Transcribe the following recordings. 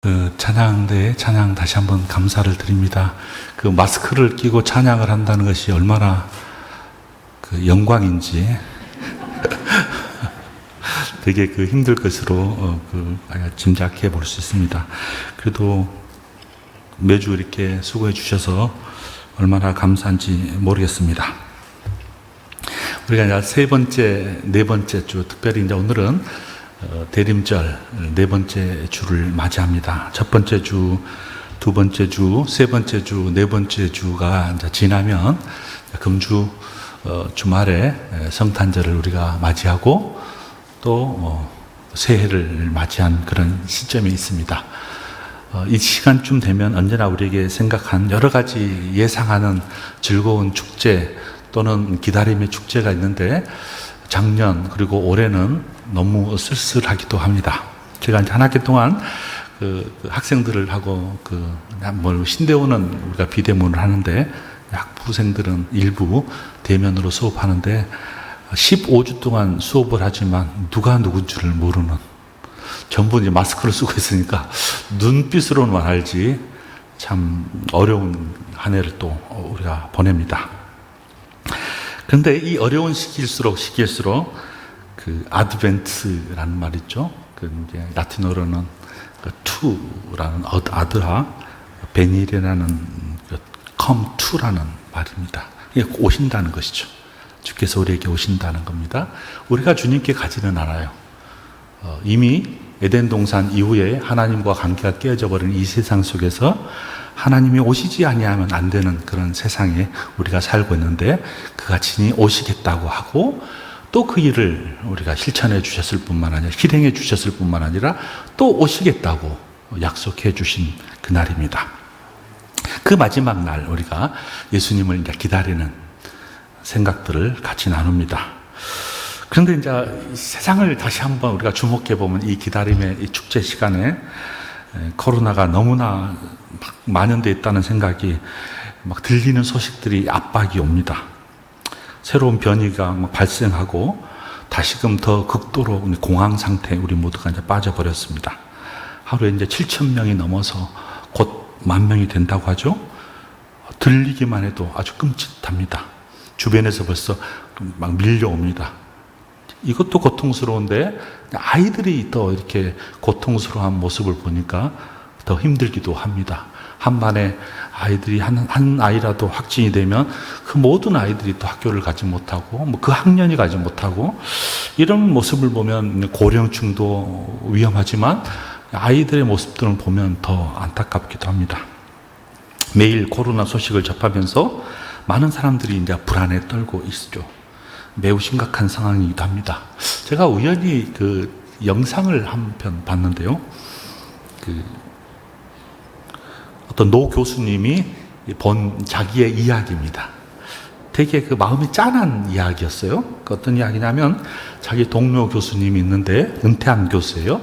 찬양대에 찬양 다시 한번 감사를 드립니다. 마스크를 끼고 찬양을 한다는 것이 얼마나 영광인지 되게 힘들 것으로 짐작해 볼 수 있습니다. 그래도 매주 이렇게 수고해 주셔서 얼마나 감사한지 모르겠습니다. 우리가 이제 세 번째, 네 번째 주, 특별히 이제 오늘은 대림절 네 번째 주를 맞이합니다. 첫 번째 주, 두 번째 주, 세 번째 주, 네 번째 주가 이제 지나면 금주 주말에 성탄절을 우리가 맞이하고 또 새해를 맞이한 그런 시점이 있습니다. 이 시간쯤 되면 언제나 우리에게 생각한 여러 가지 예상하는 즐거운 축제 또는 기다림의 축제가 있는데 작년 그리고 올해는 너무 쓸쓸하기도 합니다. 제가 이제 한 학기 동안 학생들을 하고 신대원은 우리가 비대면을 하는데 학부생들은 일부 대면으로 수업하는데 15주 동안 수업을 하지만 누가 누군 줄을 모르는, 전부 이제 마스크를 쓰고 있으니까 눈빛으로만 알지 참 어려운 한 해를 또 우리가 보냅니다. 그런데 이 어려운 시기일수록 아드벤트라는 말 있죠. 이제 라틴어로는 투라는 아드하, 베닐이라는 come to라는 말입니다. 이게 오신다는 것이죠. 주께서 우리에게 오신다는 겁니다. 우리가 주님께 가지는 않아요. 이미 에덴 동산 이후에 하나님과 관계가 깨어져 버린 이 세상 속에서 하나님이 오시지 아니하면 안 되는 그런 세상에 우리가 살고 있는데 그가 친히 오시겠다고 하고 또 그 일을 우리가 실천해 주셨을 뿐만 아니라 실행해 주셨을 뿐만 아니라 또 오시겠다고 약속해 주신 그날입니다. 그 마지막 날 우리가 예수님을 이제 기다리는 생각들을 같이 나눕니다. 그런데 이제 세상을 다시 한번 우리가 주목해 보면 이 기다림의 이 축제 시간에 코로나가 너무나 만연되어 있다는 생각이 들리는 소식들이 압박이 옵니다. 새로운 변이가 발생하고 다시금 더 극도로 공황 상태에 우리 모두가 이제 빠져버렸습니다. 하루에 이제 7,000명이 넘어서 곧 10,000명이 된다고 하죠. 들리기만 해도 아주 끔찍합니다. 주변에서 벌써 막 밀려옵니다. 이것도 고통스러운데 아이들이 더 이렇게 고통스러운 모습을 보니까 더 힘들기도 합니다. 한반에 아이들이 한 아이라도 확진이 되면 그 모든 아이들이 또 학교를 가지 못하고 그 학년이 가지 못하고 이런 모습을 보면 고령층도 위험하지만 아이들의 모습들을 보면 더 안타깝기도 합니다. 매일 코로나 소식을 접하면서 많은 사람들이 이제 불안에 떨고 있죠. 매우 심각한 상황이기도 합니다. 제가 우연히 영상을 한 편 봤는데요. 어떤 노 교수님이 본 자기의 이야기입니다. 되게 마음이 짠한 이야기였어요. 어떤 이야기냐면 자기 동료 교수님이 있는데 은퇴한 교수예요.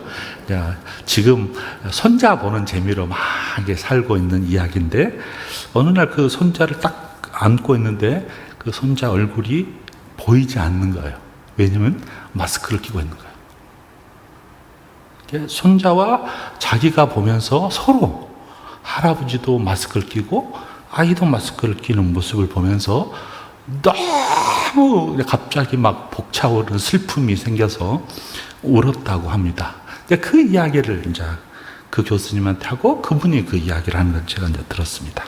지금 손자 보는 재미로 막 살고 있는 이야기인데 어느 날 그 손자를 딱 안고 있는데 그 손자 얼굴이 보이지 않는 거예요. 왜냐하면 마스크를 끼고 있는 거예요. 손자와 자기가 보면서 서로 할아버지도 마스크를 끼고 아이도 마스크를 끼는 모습을 보면서 너무 갑자기 막 벅차오르는 슬픔이 생겨서 울었다고 합니다. 그 이야기를 이제 그 교수님한테 하고 그분이 그 이야기를 하는 걸 제가 이제 들었습니다.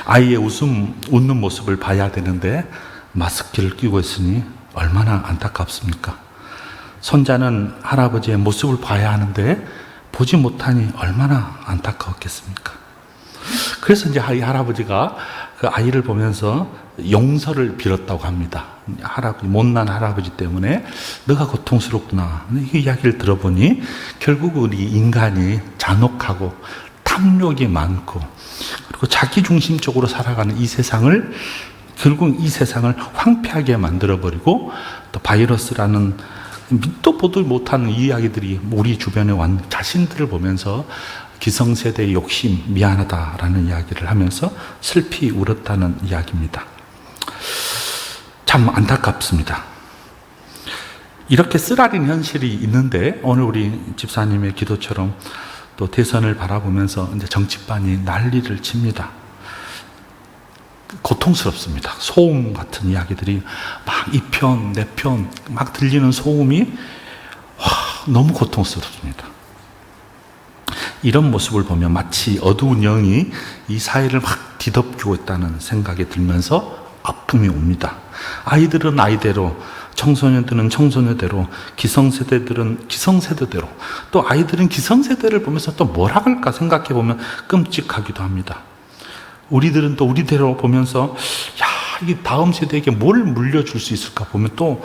아이의 웃는 모습을 봐야 되는데 마스크를 끼고 있으니 얼마나 안타깝습니까? 손자는 할아버지의 모습을 봐야 하는데 보지 못하니 얼마나 안타까웠겠습니까? 그래서 이제 이 할아버지가 그 아이를 보면서 용서를 빌었다고 합니다. 못난 할아버지 때문에 너가 고통스럽구나. 이 이야기를 들어보니 결국 우리 인간이 잔혹하고 탐욕이 많고 그리고 자기중심적으로 살아가는 이 세상을 결국 이 세상을 황폐하게 만들어버리고 또 바이러스라는 밑도 보도 못하는 이야기들이 우리 주변에 자신들을 보면서 기성세대의 욕심, 미안하다라는 이야기를 하면서 슬피 울었다는 이야기입니다. 참 안타깝습니다. 이렇게 쓰라린 현실이 있는데 오늘 우리 집사님의 기도처럼 또 대선을 바라보면서 이제 정치판이 난리를 칩니다. 고통스럽습니다. 소음 같은 이야기들이 막 이 편, 내 편 막 들리는 소음이 너무 고통스럽습니다. 이런 모습을 보면 마치 어두운 영이 이 사회를 막 뒤덮이고 있다는 생각이 들면서 아픔이 옵니다. 아이들은 아이대로, 청소년들은 청소년대로, 기성세대들은 기성세대대로, 또 아이들은 기성세대를 보면서 또 뭘 할까 생각해 보면 끔찍하기도 합니다. 우리들은 또 우리대로 보면서 이 다음 세대에게 뭘 물려줄 수 있을까 보면 또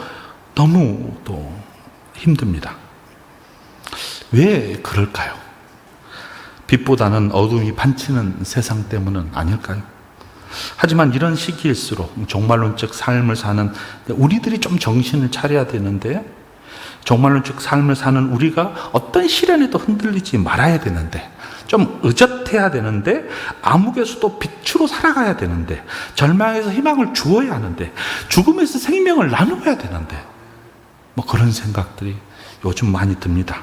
너무 또 힘듭니다. 왜 그럴까요? 빛보다는 어둠이 반치는 세상 때문은 아닐까요? 하지만 이런 시기일수록 종말론적 삶을 사는 우리들이 좀 정신을 차려야 되는데, 종말론적 삶을 사는 우리가 어떤 시련에도 흔들리지 말아야 되는데, 좀 의젓해야 되는데, 암흑에서도 빛으로 살아가야 되는데, 절망에서 희망을 주어야 하는데, 죽음에서 생명을 나누어야 되는데, 그런 생각들이 요즘 많이 듭니다.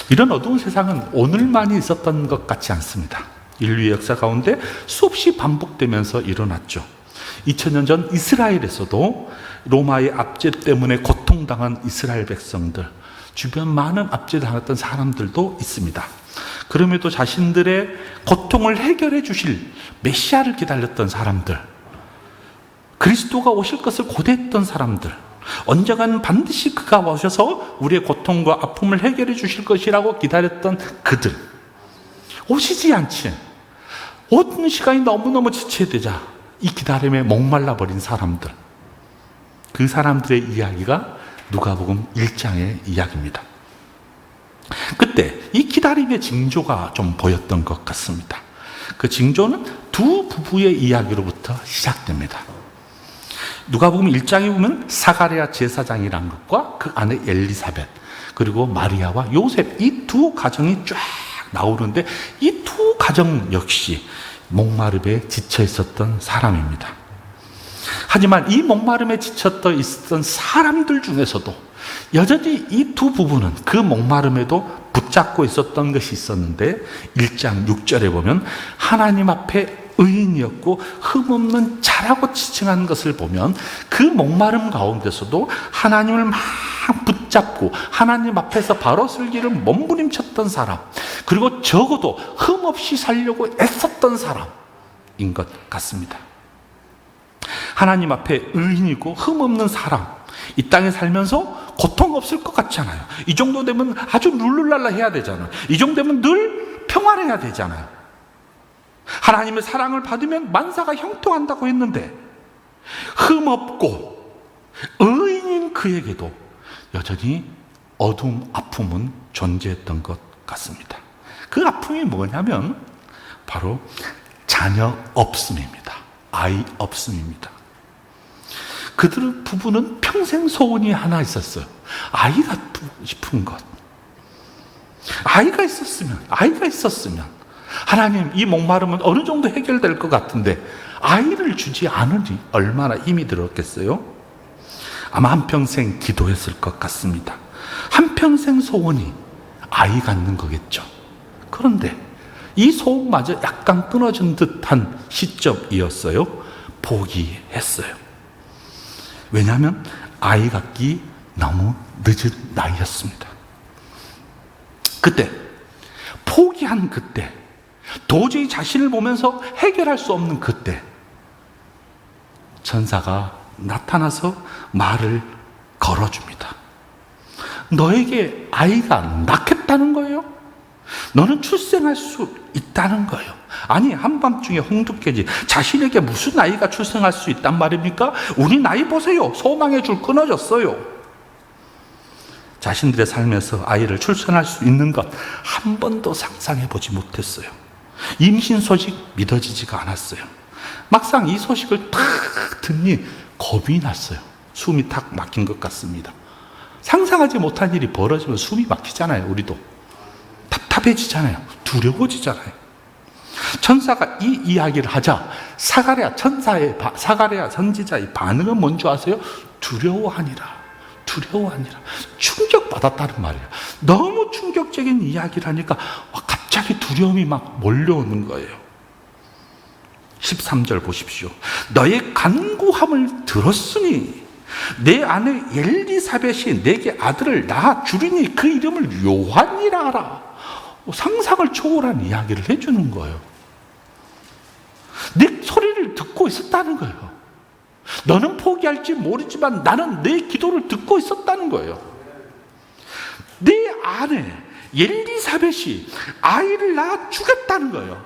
이런 어두운 세상은 오늘만이 있었던 것 같지 않습니다. 인류의 역사 가운데 수없이 반복되면서 일어났죠. 2000년 전 이스라엘에서도 로마의 압제 때문에 고통당한 이스라엘 백성들, 주변 많은 압제당했던 사람들도 있습니다. 그럼에도 자신들의 고통을 해결해 주실 메시아를 기다렸던 사람들, 그리스도가 오실 것을 고대했던 사람들, 언젠가는 반드시 그가 오셔서 우리의 고통과 아픔을 해결해 주실 것이라고 기다렸던 그들, 오시지 않지, 모든 시간이 너무너무 지체되자 이 기다림에 목말라 버린 사람들, 그 사람들의 이야기가 누가복음 1장의 이야기입니다. 그때 이 기다림의 징조가 좀 보였던 것 같습니다. 그 징조는 두 부부의 이야기로부터 시작됩니다. 누가복음 1장에 보면 사가랴 제사장이라는 것과 그 아내 엘리사벳, 그리고 마리아와 요셉, 이 두 가정이 쫙 나오는데, 이 두 가정 역시 목마름에 지쳐 있었던 사람입니다. 하지만 이 목마름에 지쳐 있었던 사람들 중에서도 여전히 이 두 부부는 그 목마름에도 붙잡고 있었던 것이 있었는데, 1장 6절에 보면 하나님 앞에 의인이었고 흠없는 자라고 지칭한 것을 보면 그 목마름 가운데서도 하나님을 막 붙잡고 하나님 앞에서 바로 설기를 몸부림쳤던 사람, 그리고 적어도 흠없이 살려고 애썼던 사람인 것 같습니다. 하나님 앞에 의인이고 흠없는 사람, 이 땅에 살면서 고통 없을 것 같잖아요. 이 정도 되면 아주 룰루랄라 해야 되잖아요. 이 정도 되면 늘 평안해야 되잖아요. 하나님의 사랑을 받으면 만사가 형통한다고 했는데, 흠없고 의인인 그에게도 여전히 어두움, 아픔은 존재했던 것 같습니다. 그 아픔이 뭐냐면 바로 자녀 없음입니다. 아이 없음입니다. 그들 부부는 평생 소원이 하나 있었어요. 아이 갖고 싶은 것. 아이가 있었으면 하나님, 이 목마름은 어느 정도 해결될 것 같은데 아이를 주지 않으니 얼마나 힘이 들었겠어요? 아마 한평생 기도했을 것 같습니다. 한평생 소원이 아이 갖는 거겠죠. 그런데 이 소원마저 약간 끊어진 듯한 시점이었어요. 포기했어요. 왜냐하면 아이 갖기 너무 늦은 나이였습니다. 그때, 포기한 그때, 도저히 자신을 보면서 해결할 수 없는 그때, 천사가 나타나서 말을 걸어줍니다. 너에게 아이가 낳겠다는 거예요? 너는 출생할 수 있다는 거예요. 아니, 한밤중에 홍두깨지 자신에게 무슨 아이가 출생할 수 있단 말입니까? 우리 나이 보세요. 소망의 줄 끊어졌어요. 자신들의 삶에서 아이를 출산할 수 있는 것 한 번도 상상해 보지 못했어요. 임신 소식 믿어지지가 않았어요. 막상 이 소식을 탁 듣니 겁이 났어요. 숨이 탁 막힌 것 같습니다. 상상하지 못한 일이 벌어지면 숨이 막히잖아요. 우리도 답답해지잖아요. 두려워지잖아요. 천사가 이 이야기를 하자 사가랴 선지자의 반응은 뭔지 아세요? 두려워하니라. 두려워하니라. 충격받았다는 말이에요. 너무 충격적인 이야기를 하니까 갑자기 두려움이 막 몰려오는 거예요. 13절 보십시오. 너의 간구함을 들었으니 내 아내 엘리사벳이 내게 아들을 낳아 주리니 그 이름을 요한이라 하라. 상상을 초월한 이야기를 해주는 거예요. 내 소리를 듣고 있었다는 거예요. 너는 포기할지 모르지만 나는 내 기도를 듣고 있었다는 거예요. 내 아내 엘리사벳이 아이를 낳아 주겠다는 거예요.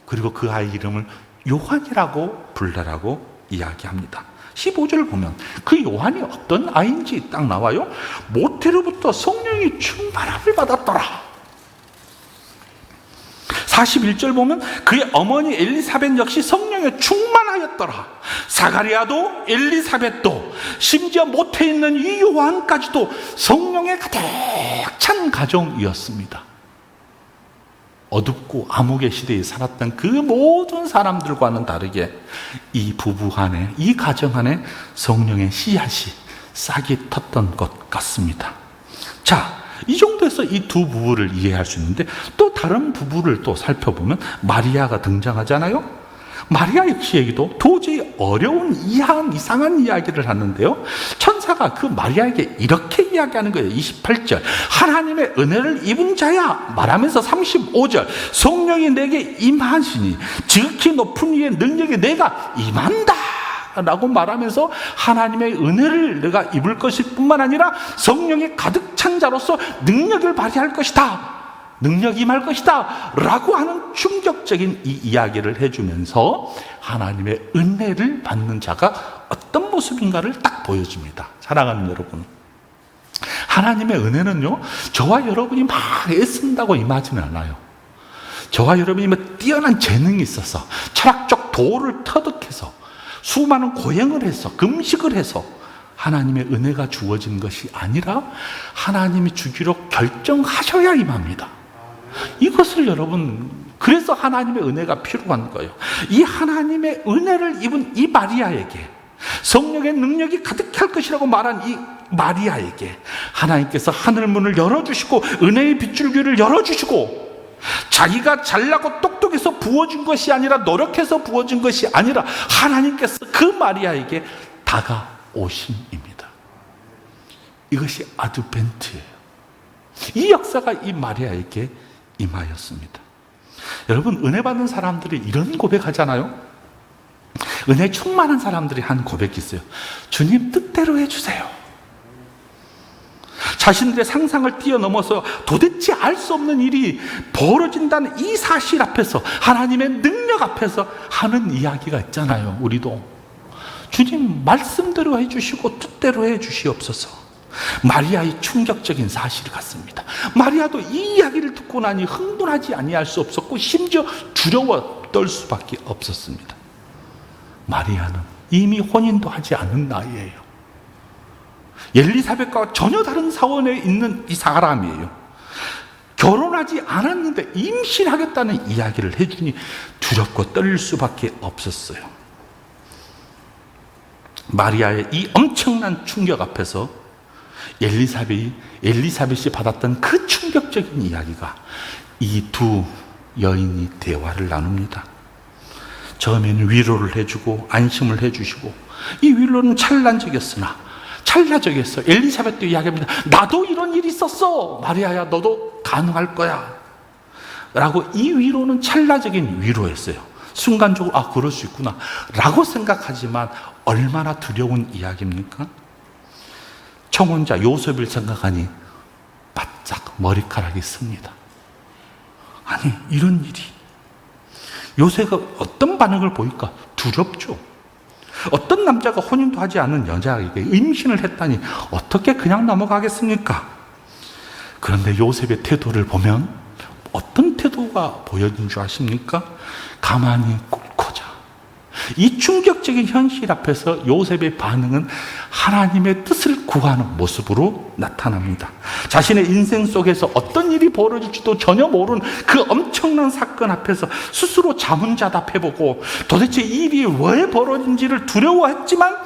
그리고 그 아이 이름을 요한이라고 불러라고 이야기합니다. 15절 보면 그 요한이 어떤 아이인지 딱 나와요. 모태로부터 성령이 충만함을 받았더라. 41절 보면 그의 어머니 엘리사벳 역시 성령에 충만하였더라. 사가리아도 엘리사벳도 심지어 모태에 있는 이 요한까지도 성령에 가득 찬 가정이었습니다. 어둡고 암흑의 시대에 살았던 그 모든 사람들과는 다르게 이 부부 안에, 이 가정 안에 성령의 씨앗이 싹이 텄던 것 같습니다. 자, 이 정도에서 이 두 부부를 이해할 수 있는데 또 다른 부부를 또 살펴보면 마리아가 등장하잖아요. 마리아 역시에게도 도저히 어려운 이상한 이야기를 하는데요. 천사가 그 마리아에게 이렇게 이야기하는 거예요. 28절 하나님의 은혜를 입은 자야 말하면서 35절 성령이 내게 임하시니 지극히 높은 이의 능력이 내가 임한다 라고 말하면서 하나님의 은혜를 내가 입을 것일 뿐만 아니라 성령이 가득 찬 자로서 능력을 발휘할 것이다, 능력이 임할 것이다 라고 하는 충격적인 이 이야기를 해주면서 하나님의 은혜를 받는 자가 어떤 모습인가를 딱 보여줍니다. 사랑하는 여러분, 하나님의 은혜는요 저와 여러분이 막 애쓴다고 임하지는 않아요. 저와 여러분이 뭐 뛰어난 재능이 있어서 철학적 도를 터득해서 수많은 고행을 해서 금식을 해서 하나님의 은혜가 주어진 것이 아니라 하나님이 주기로 결정하셔야 임합니다. 이것을 여러분, 그래서 하나님의 은혜가 필요한 거예요. 이 하나님의 은혜를 입은 이 마리아에게, 성령의 능력이 가득할 것이라고 말한 이 마리아에게 하나님께서 하늘문을 열어주시고 은혜의 빗줄기를 열어주시고, 자기가 잘나고 똑똑해서 부어준 것이 아니라 노력해서 부어준 것이 아니라 하나님께서 그 마리아에게 다가오심입니다. 이것이 아드벤트예요. 이 역사가 이 마리아에게 임하였습니다. 여러분, 은혜 받는 사람들이 이런 고백하잖아요. 은혜 충만한 사람들이 한 고백이 있어요. 주님 뜻대로 해주세요. 자신들의 상상을 뛰어넘어서 도대체 알 수 없는 일이 벌어진다는 이 사실 앞에서, 하나님의 능력 앞에서 하는 이야기가 있잖아요. 우리도 주님 말씀대로 해주시고 뜻대로 해주시옵소서. 마리아의 충격적인 사실 같습니다. 마리아도 이 이야기를 듣고 나니 흥분하지 아니할 수 없었고 심지어 두려워 떨 수밖에 없었습니다. 마리아는 이미 혼인도 하지 않은 나이에요. 엘리사벳과 전혀 다른 사원에 있는 이 사람이에요. 결혼하지 않았는데 임신하겠다는 이야기를 해주니 두렵고 떨릴 수밖에 없었어요. 마리아의 이 엄청난 충격 앞에서 엘리사벳이 받았던 그 충격적인 이야기가 이 두 여인이 대화를 나눕니다. 처음에는 위로를 해주고 안심을 해주시고, 이 위로는 찰나적이었어. 엘리사벳도 이야기합니다. 나도 이런 일이 있었어. 마리아야, 너도 가능할 거야 라고. 이 위로는 찰나적인 위로였어요. 순간적으로 아, 그럴 수 있구나 라고 생각하지만 얼마나 두려운 이야기입니까? 청혼자 요셉을 생각하니 바짝 머리카락이 씁니다. 아니, 이런 일이. 요셉가 어떤 반응을 보일까? 두렵죠. 어떤 남자가 혼인도 하지 않은 여자에게 임신을 했다니 어떻게 그냥 넘어가겠습니까? 그런데 요셉의 태도를 보면 어떤 태도가 보여진 줄 아십니까? 가만히 꿇고자. 이 충격적인 현실 앞에서 요셉의 반응은 하나님의 뜻을 구하는 모습으로 나타납니다. 자신의 인생 속에서 어떤 일이 벌어질지도 전혀 모르는 그 엄청난 사건 앞에서 스스로 자문자답해보고 도대체 이 일이 왜 벌어진지를 두려워했지만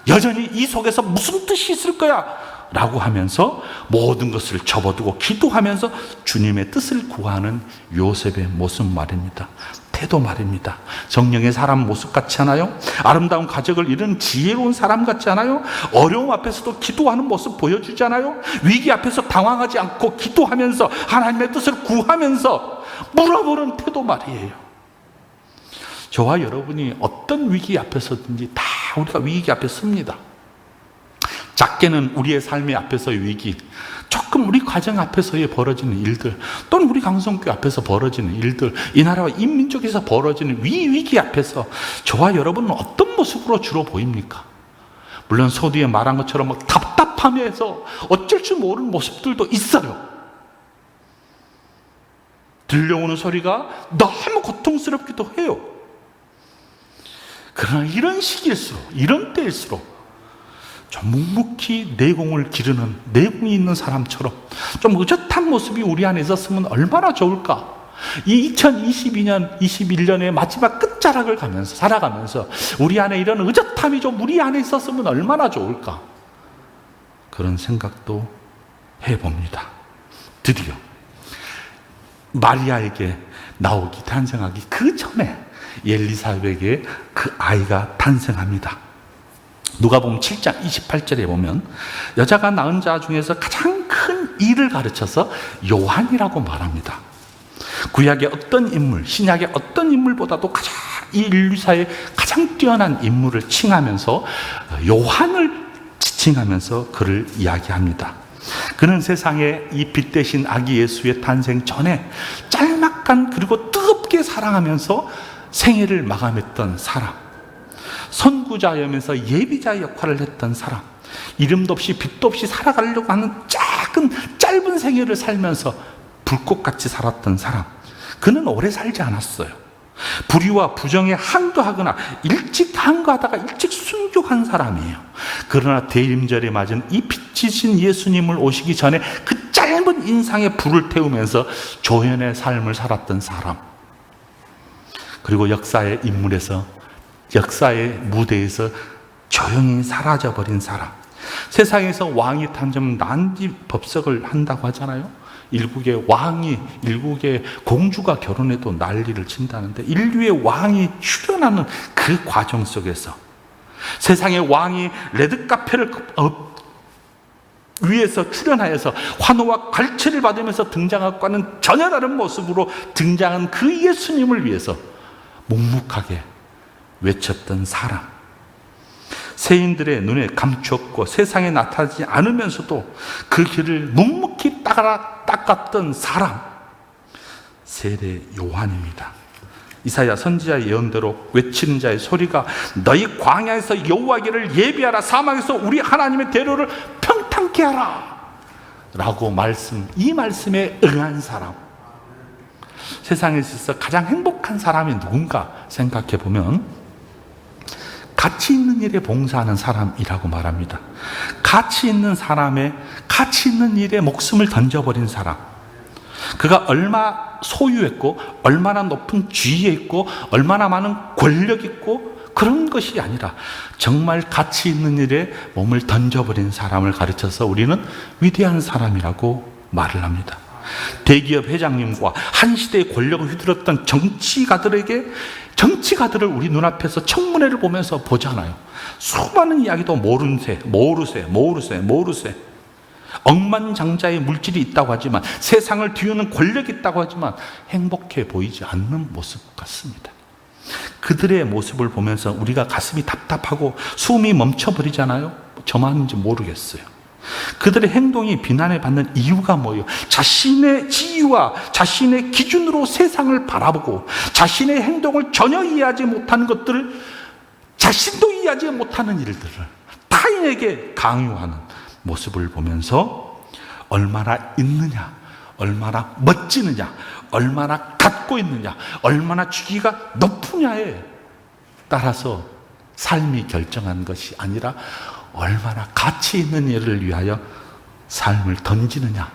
여전히 이 속에서 무슨 뜻이 있을 거야 라고 하면서 모든 것을 접어두고 기도하면서 주님의 뜻을 구하는 요셉의 모습 말입니다. 태도 말입니다. 성령의 사람 모습 같지 않아요? 아름다운 가족을 이루는 지혜로운 사람 같지 않아요? 어려움 앞에서도 기도하는 모습 보여주잖아요? 위기 앞에서 당황하지 않고 기도하면서 하나님의 뜻을 구하면서 물어보는 태도 말이에요. 저와 여러분이 어떤 위기 앞에서든지 다 우리가 위기 앞에 섭니다. 작게는 우리의 삶의 앞에서의 위기, 조금 우리 가정 앞에서의 벌어지는 일들, 또는 우리 강성교회 앞에서 벌어지는 일들, 이 나라와 이 민족에서 벌어지는 위기 앞에서 저와 여러분은 어떤 모습으로 주로 보입니까? 물론 서두에 말한 것처럼 막 답답하면서 어쩔 줄 모르는 모습들도 있어요. 들려오는 소리가 너무 고통스럽기도 해요. 그러나 이런 시기일수록, 이런 때일수록 좀 묵묵히 내공을 기르는, 내공이 있는 사람처럼 좀 의젓한 모습이 우리 안에 있었으면 얼마나 좋을까. 이 2022년, 21년의 마지막 끝자락을 가면서, 살아가면서 우리 안에 이런 의젓함이 좀 우리 안에 있었으면 얼마나 좋을까. 그런 생각도 해봅니다. 드디어 마리아에게 나오기, 탄생하기 그 전에 엘리사벳에게 그 아이가 탄생합니다. 누가복음 7장 28절에 보면 여자가 낳은 자 중에서 가장 큰 일을 가르쳐서 요한이라고 말합니다. 구약의 어떤 인물, 신약의 어떤 인물보다도 가장 이 인류사의 가장 뛰어난 인물을 칭하면서 요한을 지칭하면서 그를 이야기합니다. 그는 세상에 이 빛 대신 아기 예수의 탄생 전에 짤막한 그리고 뜨겁게 사랑하면서 생애를 마감했던 사람, 선구자이면서 예비자 역할을 했던 사람, 이름도 없이 빛도 없이 살아가려고 하는 짧은 생애를 살면서 불꽃같이 살았던 사람. 그는 오래 살지 않았어요. 불의와 부정에 항거하거나 일찍 항거하다가 일찍 순교한 사람이에요. 그러나 대림절에 맞은 이 빛이신 예수님을 오시기 전에 그 짧은 인상에 불을 태우면서 조연의 삶을 살았던 사람. 그리고 역사의 인물에서, 역사의 무대에서 조용히 사라져버린 사람. 세상에서 왕이 탄생하면 난리법석을 한다고 하잖아요. 일국의 왕이, 일국의 공주가 결혼해도 난리를 친다는데, 인류의 왕이 출현하는 그 과정 속에서 세상의 왕이 레드카펫을 위에서 출현하여서 환호와 갈채를 받으면서 등장하고는 전혀 다른 모습으로 등장한 그 예수님을 위해서 묵묵하게 외쳤던 사람. 세인들의 눈에 감추었고 세상에 나타나지 않으면서도 그 길을 묵묵히 닦았던 사람, 세례 요한입니다. 이사야 선지자의 예언대로 외치는 자의 소리가 너희 광야에서 여호와께를 예비하라, 사막에서 우리 하나님의 대로를 평탄케 하라 라고 이 말씀에 응한 사람. 세상에 있어서 가장 행복한 사람이 누군가 생각해 보면 가치 있는 일에 봉사하는 사람이라고 말합니다. 가치 있는 사람의 가치 있는 일에 목숨을 던져버린 사람. 그가 얼마 소유했고 얼마나 높은 지위에 있고 얼마나 많은 권력 있고 그런 것이 아니라 정말 가치 있는 일에 몸을 던져버린 사람을 가르쳐서 우리는 위대한 사람이라고 말을 합니다. 대기업 회장님과 한 시대의 권력을 휘둘렀던 정치가들을 우리 눈앞에서 청문회를 보면서 보잖아요. 수많은 이야기도 모르세. 억만장자의 물질이 있다고 하지만, 세상을 뒤우는 권력이 있다고 하지만 행복해 보이지 않는 모습 같습니다. 그들의 모습을 보면서 우리가 가슴이 답답하고 숨이 멈춰버리잖아요. 저만인지 모르겠어요. 그들의 행동이 비난을 받는 이유가 뭐예요? 자신의 지위와 자신의 기준으로 세상을 바라보고 자신의 행동을 전혀 이해하지 못하는 것들을, 자신도 이해하지 못하는 일들을 타인에게 강요하는 모습을 보면서 얼마나 있느냐, 얼마나 멋지느냐, 얼마나 갖고 있느냐, 얼마나 주기가 높으냐에 따라서 삶이 결정한 것이 아니라 얼마나 가치 있는 일을 위하여 삶을 던지느냐.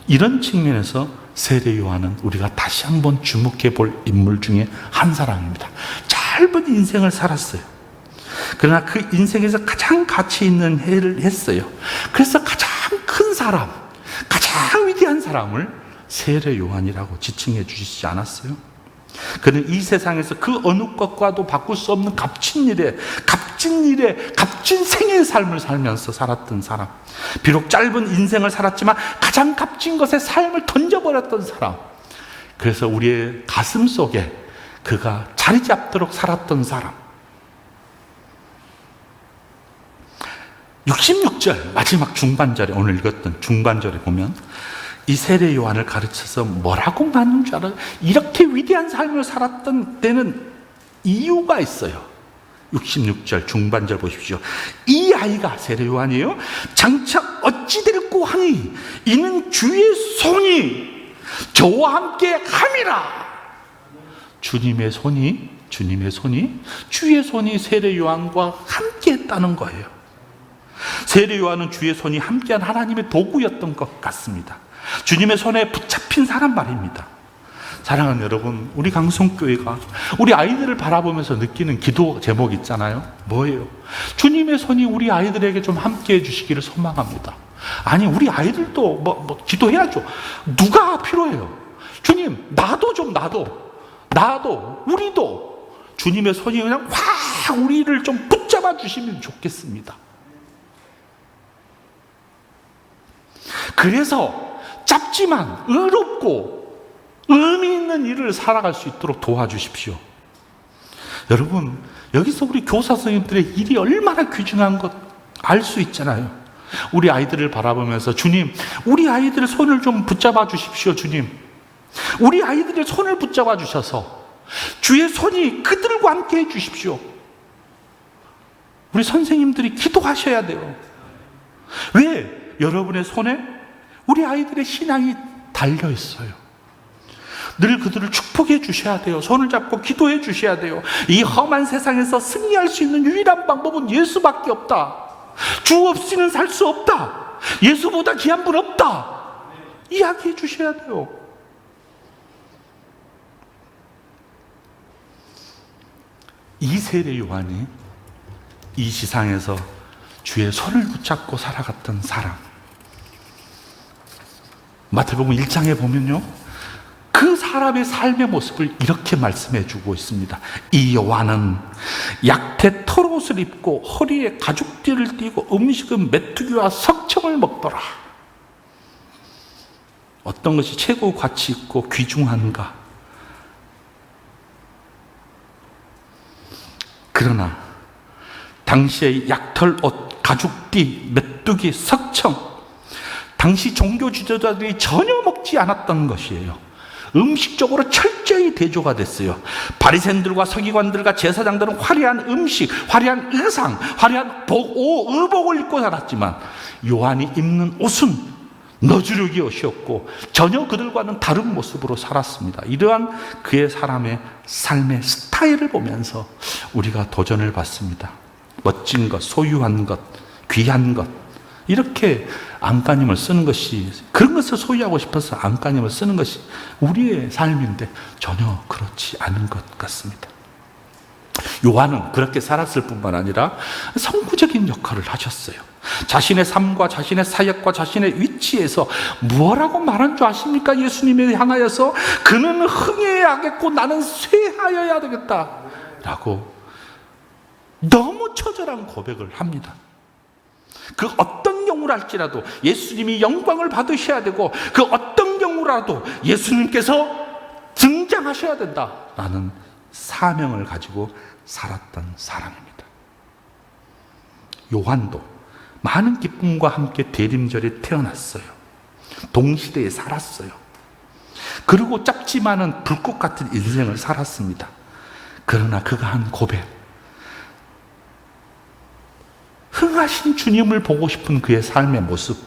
이런 측면에서 세례 요한은 우리가 다시 한번 주목해 볼 인물 중에 한 사람입니다. 짧은 인생을 살았어요. 그러나 그 인생에서 가장 가치 있는 일을 했어요. 그래서 가장 큰 사람, 가장 위대한 사람을 세례 요한이라고 지칭해 주시지 않았어요? 그는 이 세상에서 그 어느 것과도 바꿀 수 없는 값진 생애의 삶을 살면서 살았던 사람, 비록 짧은 인생을 살았지만 가장 값진 것에 삶을 던져버렸던 사람, 그래서 우리의 가슴 속에 그가 자리 잡도록 살았던 사람. 66절 마지막 중반절에, 오늘 읽었던 중반절에 보면 이 세례 요한을 가르쳐서 뭐라고 말하는 줄 알아요? 이렇게 위대한 삶을 살았던 데는 이유가 있어요. 66절 중반절 보십시오. 이 아이가, 세례 요한이에요, 장차 어찌 될꼬 하니 이는 주의 손이 저와 함께 함이라. 주님의 손이 주의 손이 세례 요한과 함께 했다는 거예요. 세례 요한은 주의 손이 함께한 하나님의 도구였던 것 같습니다. 주님의 손에 붙잡힌 사람 말입니다. 사랑하는 여러분, 우리 강성교회가 우리 아이들을 바라보면서 느끼는 기도 제목 있잖아요. 뭐예요? 주님의 손이 우리 아이들에게 좀 함께 해주시기를 소망합니다. 아니, 우리 아이들도 기도해야죠. 누가 필요해요? 주님, 우리도 주님의 손이 그냥 확 우리를 좀 붙잡아 주시면 좋겠습니다. 그래서 짧지만 의롭고 의미 있는 일을 살아갈 수 있도록 도와주십시오. 여러분, 여기서 우리 교사 선생님들의 일이 얼마나 귀중한 것 알 수 있잖아요. 우리 아이들을 바라보면서, 주님, 우리 아이들의 손을 좀 붙잡아 주십시오. 주님, 우리 아이들의 손을 붙잡아 주셔서 주의 손이 그들과 함께 해 주십시오. 우리 선생님들이 기도하셔야 돼요. 왜? 여러분의 손에 우리 아이들의 신앙이 달려 있어요. 늘 그들을 축복해 주셔야 돼요. 손을 잡고 기도해 주셔야 돼요. 이 험한 세상에서 승리할 수 있는 유일한 방법은 예수밖에 없다. 주 없이는 살 수 없다. 예수보다 귀한 분 없다. 이야기해 주셔야 돼요. 이 세례 요한이 이 지상에서 주의 손을 붙잡고 살아갔던 사람, 마태복음 1장에 보면요, 그 사람의 삶의 모습을 이렇게 말씀해 주고 있습니다. 이 요한은 약태 털옷을 입고 허리에 가죽띠를 띠고 음식은 메뚜기와 석청을 먹더라. 어떤 것이 최고 가치 있고 귀중한가? 그러나 당시의 약털옷, 가죽띠, 메뚜기, 석청, 당시 종교 지도자들이 전혀 먹지 않았던 것이에요. 음식적으로 철저히 대조가 됐어요. 바리새인들과 서기관들과 제사장들은 화려한 음식, 화려한 의상, 화려한 의복을 입고 살았지만 요한이 입는 옷은 너주르기 옷이었고 전혀 그들과는 다른 모습으로 살았습니다. 이러한 그의 사람의 삶의 스타일을 보면서 우리가 도전을 받습니다. 멋진 것, 소유한 것, 귀한 것, 이렇게 안간힘을 쓰는 것이, 그런 것을 소유하고 싶어서 안간힘을 쓰는 것이 우리의 삶인데 전혀 그렇지 않은 것 같습니다. 요한은 그렇게 살았을 뿐만 아니라 선구적인 역할을 하셨어요. 자신의 삶과 자신의 사역과 자신의 위치에서 뭐라고 말한 줄 아십니까? 예수님에 향하여서 그는 흥해야겠고 나는 쇠하여야 되겠다 라고 너무 처절한 고백을 합니다. 그 어떤 경우를 할지라도 예수님이 영광을 받으셔야 되고 그 어떤 경우라도 예수님께서 등장하셔야 된다라는 사명을 가지고 살았던 사람입니다. 요한도 많은 기쁨과 함께 대림절에 태어났어요. 동시대에 살았어요. 그리고 짧지만은 불꽃 같은 인생을 살았습니다. 그러나 그가 한 고백, 흥하신 주님을 보고 싶은 그의 삶의 모습,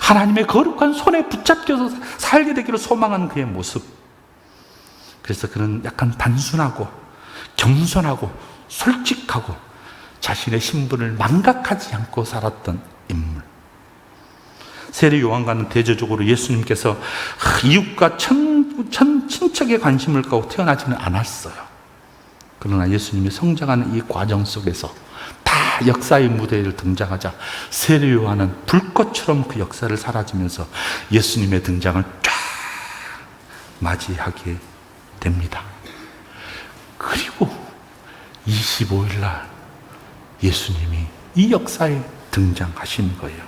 하나님의 거룩한 손에 붙잡혀서 살게 되기를 소망하는 그의 모습, 그래서 그는 약간 단순하고 겸손하고 솔직하고 자신의 신분을 망각하지 않고 살았던 인물. 세례 요한과는 대조적으로 예수님께서 이웃과 친척에 관심을 갖고 태어나지는 않았어요. 그러나 예수님이 성장하는 이 과정 속에서 역사의 무대에 등장하자 세례 요한은 불꽃처럼 그 역사를 사라지면서 예수님의 등장을 쫙 맞이하게 됩니다. 그리고 25일 날 예수님이 이 역사에 등장하신 거예요.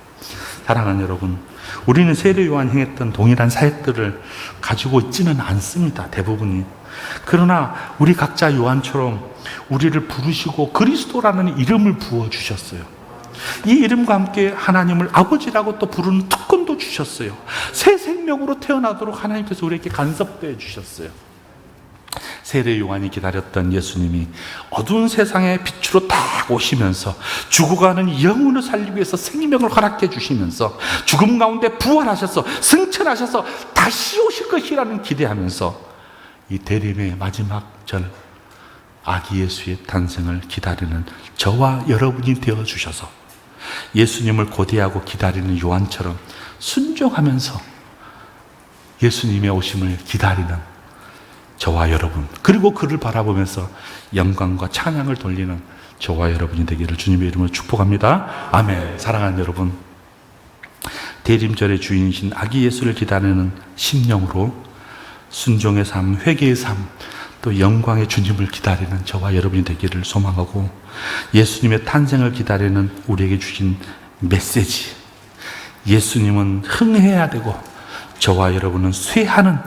사랑하는 여러분, 우리는 세례 요한이 행했던 동일한 사역들을 가지고 있지는 않습니다. 대부분이. 그러나 우리 각자 요한처럼 우리를 부르시고 그리스도라는 이름을 부어주셨어요. 이 이름과 함께 하나님을 아버지라고 또 부르는 특권도 주셨어요. 새 생명으로 태어나도록 하나님께서 우리에게 간섭해 주셨어요. 세례 요한이 기다렸던 예수님이 어두운 세상의 빛으로 딱 오시면서 죽어가는 영혼을 살리기 위해서 생명을 허락해 주시면서 죽음 가운데 부활하셔서 승천하셔서 다시 오실 것이라는 기대하면서 이 대림의 마지막 절 아기 예수의 탄생을 기다리는 저와 여러분이 되어주셔서 예수님을 고대하고 기다리는 요한처럼 순종하면서 예수님의 오심을 기다리는 저와 여러분, 그리고 그를 바라보면서 영광과 찬양을 돌리는 저와 여러분이 되기를 주님의 이름으로 축복합니다. 아멘. 사랑하는 여러분, 대림절의 주인이신 아기 예수를 기다리는 심령으로 순종의 삶, 회개의 삶, 또 영광의 주님을 기다리는 저와 여러분이 되기를 소망하고, 예수님의 탄생을 기다리는 우리에게 주신 메시지, 예수님은 흥해야 되고 저와 여러분은 쇠하는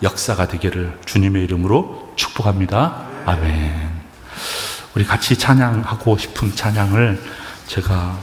역사가 되기를 주님의 이름으로 축복합니다. 아멘. 우리 같이 찬양하고 싶은 찬양을 제가